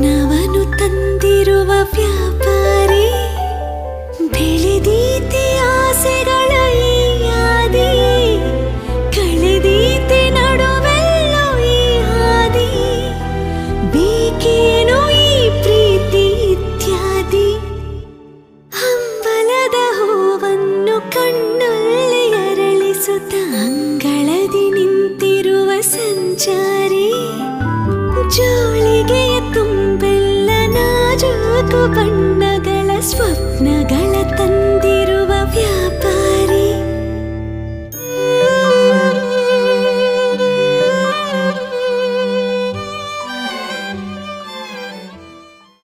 ನವನು ತಂದಿರುವ ವ್ಯಾಪಾರಿ ಬೆಳೆದೀತೆ ಆಸೆಗಳ ಈ ಆದಿ ಕಳೆದೀತೆ ನಡುವೆಲ್ಲೋ ಈ ಹಾದಿ ಬೇಕೇನೋ ಈ ಪ್ರೀತಿ ಇತ್ಯಾದಿ ಹಂಬಲದ ಹೂವನ್ನು ಕಣ್ಣಲ್ಲಿ ಅರಳಿಸುತ್ತ ಅಂಗಳದಿ ನಿಂತಿರುವ ಸಂಚಾರಿ ಜೋಳಿಗೆಯ ತುಂಬೆಲ್ಲ ನಾಜೂಕು ಬಣ್ಣ